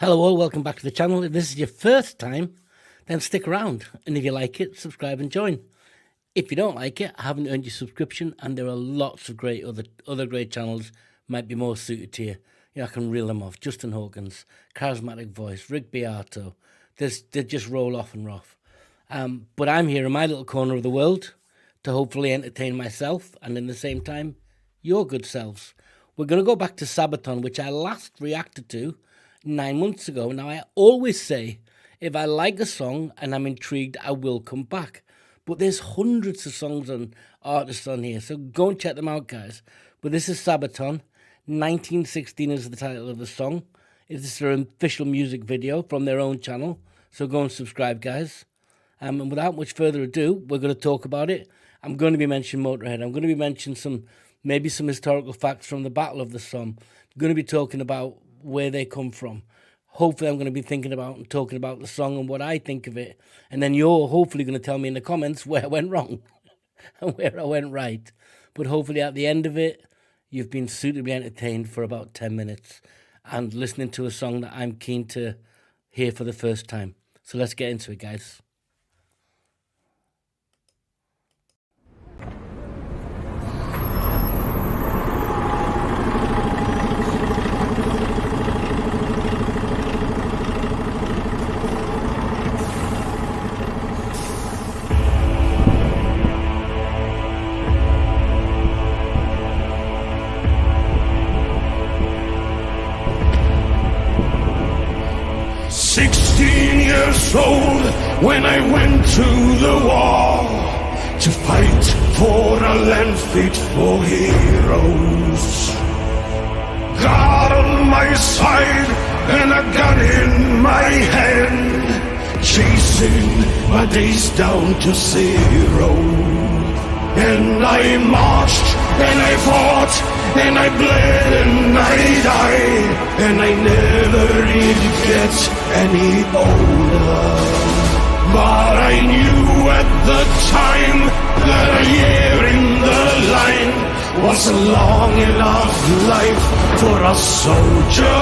Hello all, welcome back to the channel. If this is your first time, then stick around. And if you like it, subscribe and join. If you don't like it, I haven't earned your subscription, and there are lots of great other great channels might be more suited to you. You know, I can reel them off. Justin Hawkins, Charismatic Voice, Rick Beato. They just roll off and rough. But I'm here in my little corner of the world to hopefully entertain myself and in the same time, your good selves. We're going to go back to SABATON, which I last reacted to 9 months ago. Now, I always say, if I like a song and I'm intrigued, I will come back. But there's hundreds of songs and artists on here, so go and check them out, guys. But this is SABATON. 1916 is the title of the song. It's their official music video from their own channel, so go and subscribe, guys. And without much further ado, we're going to talk about it. I'm going to be mentioning Motörhead. I'm going to be mentioning maybe some historical facts from the Battle of the Somme. I'm going to be talking about where they come from. Hopefully I'm going to be thinking about and talking about the song and what I think of it. And then you're hopefully going to tell me in the comments where I went wrong and where I went right. But hopefully at the end of it, you've been suitably entertained for about 10 minutes and listening to a song that I'm keen to hear for the first time. So let's get into it, guys. Old when I went to the war to fight for a land fit for heroes. God on my side and a gun in my hand, chasing my days down to zero. And I marched and I fought and I bled and I died, and I never did get any older. But I knew at the time that a year in the line was a long enough life for a soldier.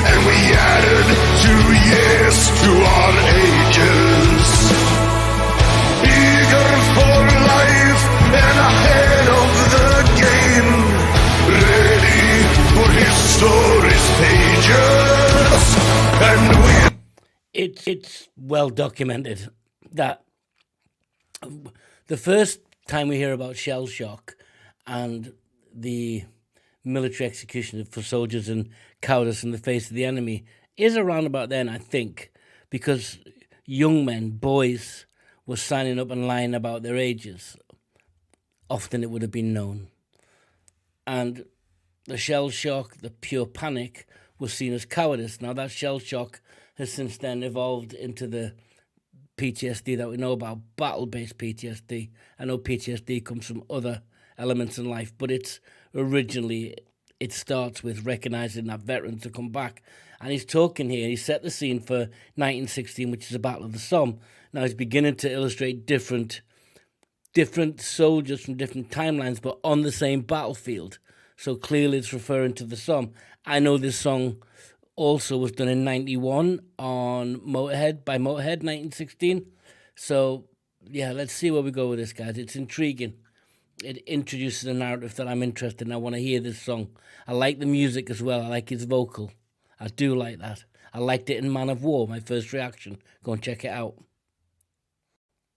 And we added 2 years to our ages, eager for life and ahead of the game, ready for history's pages. And it's well documented that the first time we hear about shell shock and the military execution for soldiers and cowardice in the face of the enemy is around about then, I think, because young men, boys, were signing up and lying about their ages. Often it would have been known. And the shell shock, the pure panic, was seen as cowardice. Now that shell shock has since then evolved into the PTSD that we know about, battle-based PTSD. I know PTSD comes from other elements in life, but it's originally, it starts with recognizing that veterans to come back. And he's talking here, he set the scene for 1916, which is the Battle of the Somme. Now he's beginning to illustrate different soldiers from different timelines, but on the same battlefield. So clearly it's referring to the Somme. I know this song also was done in 91 on Motörhead, by Motörhead, 1916. So yeah, let's see where we go with this, guys. It's intriguing. It introduces a narrative that I'm interested in. I want to hear this song. I like the music as well. I like his vocal. I do like that. I liked it in Man of War, my first reaction. Go and check it out.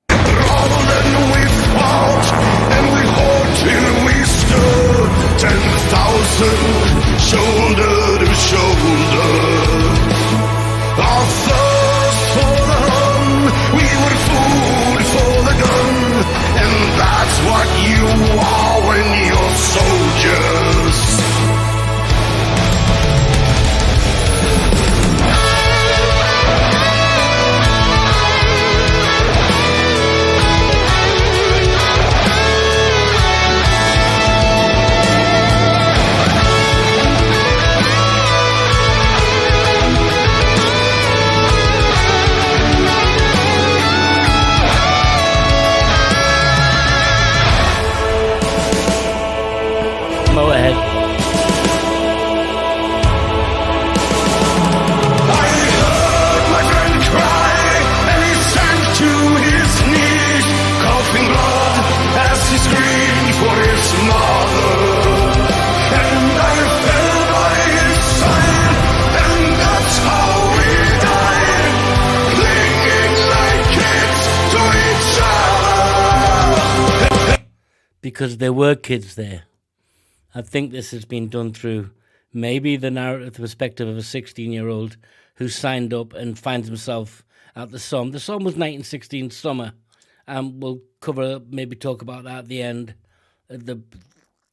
And we fought and we fought till we stood 10,000 shoulder to shoulder. Our thirst for the run, we were food for the gun, and that's what you are when you're soldiers. because there were kids there. I think this has been done through maybe the narrative perspective of a 16-year-old who signed up and finds himself at the Somme. The Somme was 1916 summer, and we'll maybe talk about that at the end, the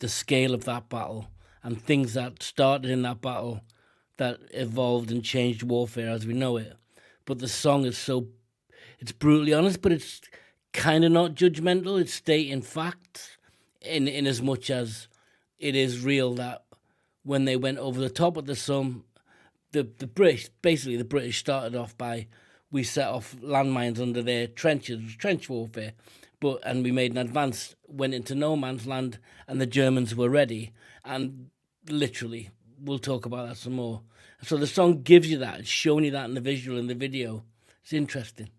scale of that battle and things that started in that battle that evolved and changed warfare as we know it. But the song is it's brutally honest, but it's kind of not judgmental. It's stating facts in as much as it is real that when they went over the top of the Somme, the British started off by, we set off landmines under their trenches, trench warfare, and we made an advance, went into no man's land, and the Germans were ready. And literally, we'll talk about that some more. So the song gives you that, it's showing you that in the visual, in the video. It's interesting.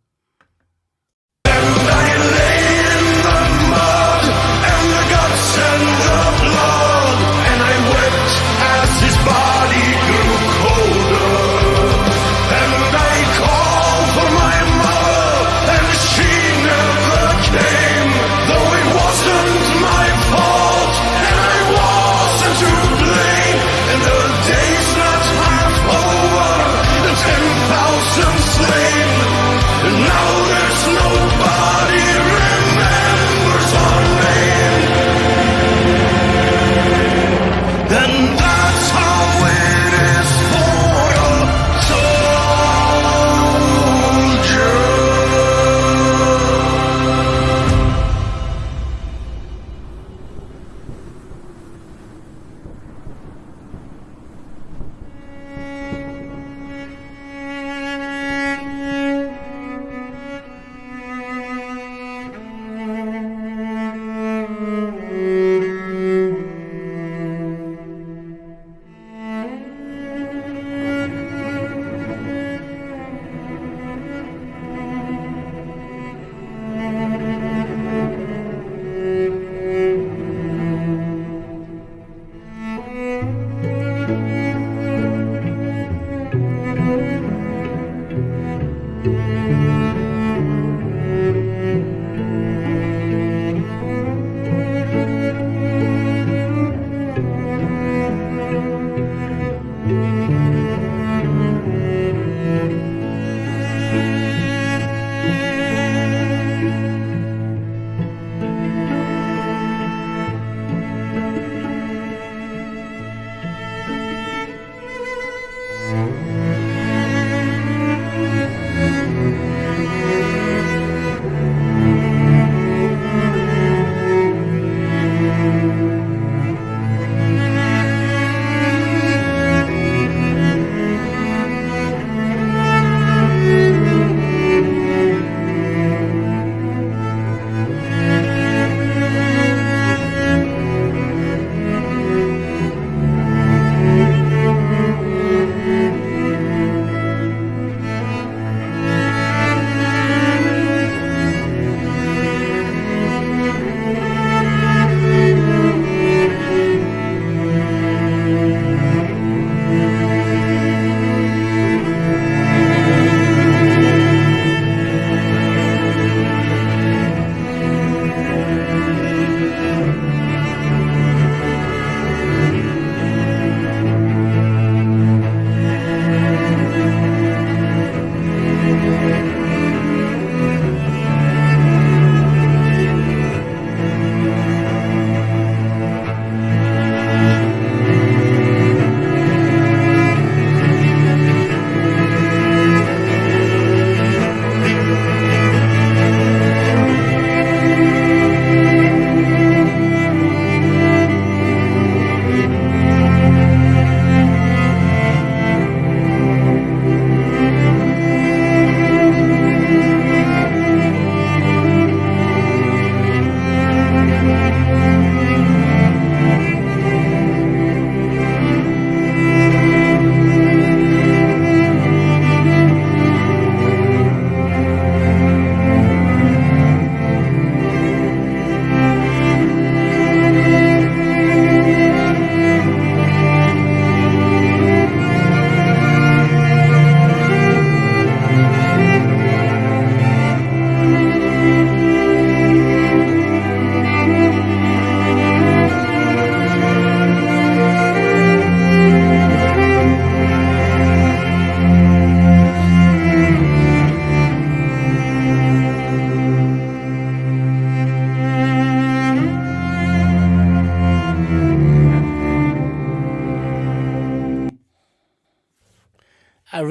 And I lay in the mud, and the guts and the blood, and I wept as his body grew colder. And I called for my mother, and she never came, though it wasn't my fault, and I wasn't to blame. And the day's not half over, and 10,000 slain, and now there's nobody remembers our name.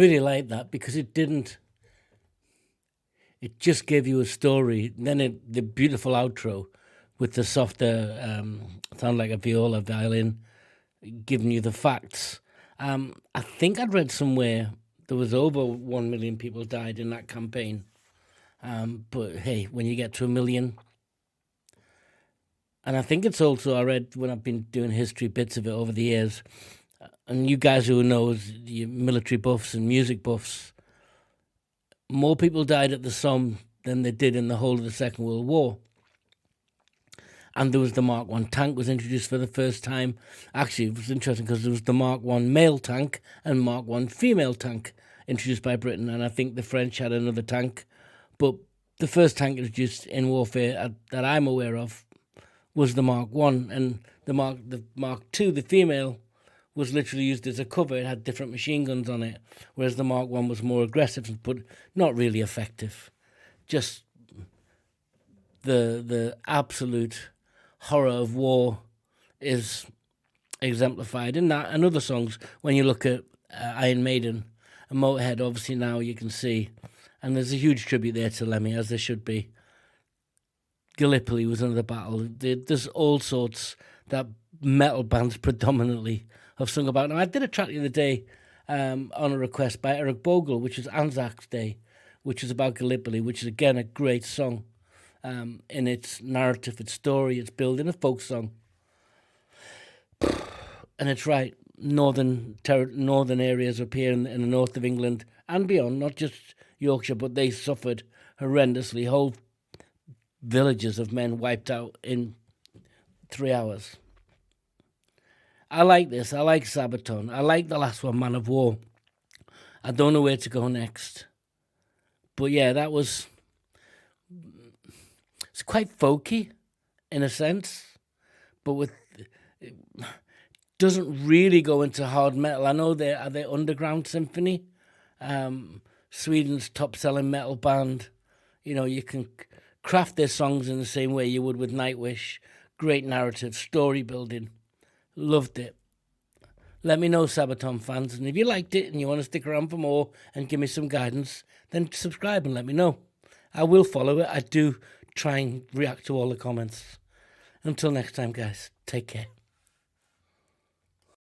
really like that because it didn't. It just gave you a story. And then the beautiful outro with the softer, sound like a viola, violin, giving you the facts. I think I'd read somewhere there was over 1 million people died in that campaign. But hey, when you get to 1 million, and I think it's also, I read when I've been doing history bits of it over the years, and you guys who know, the military buffs and music buffs, more people died at the Somme than they did in the whole of the Second World War. And there was the Mark I tank was introduced for the first time. Actually, it was interesting because there was the Mark I male tank and Mark I female tank introduced by Britain, and I think the French had another tank. But the first tank introduced in warfare that I'm aware of was the Mark I, and the Mark II, the female, was literally used as a cover. It had different machine guns on it, whereas the Mark I was more aggressive, but not really effective. Just the absolute horror of war is exemplified in that and other songs. When you look at Iron Maiden and Motörhead, obviously now you can see, and there's a huge tribute there to Lemmy, as there should be. Gallipoli was another battle. There's all sorts that metal bands predominantly have sung about. Now, I did a track the other day on a request by Eric Bogle, which is Anzac Day, which is about Gallipoli, which is, again, a great song in its narrative, its story, its building, a folk song. And it's right, northern areas up here in the north of England and beyond, not just Yorkshire, but they suffered horrendously. Whole villages of men wiped out in 3 hours. I like this. I like Sabaton. I like the last one, Man of War. I don't know where to go next. But yeah, it's quite folky in a sense, but it doesn't really go into hard metal. I know they're Underground Symphony, Sweden's top-selling metal band. You know, you can craft their songs in the same way you would with Nightwish. Great narrative, story building. Loved it. Let me know, Sabaton fans. And if you liked it and you want to stick around for more and give me some guidance, then subscribe and let me know. I will follow it. I do try and react to all the comments. Until next time, guys, take care.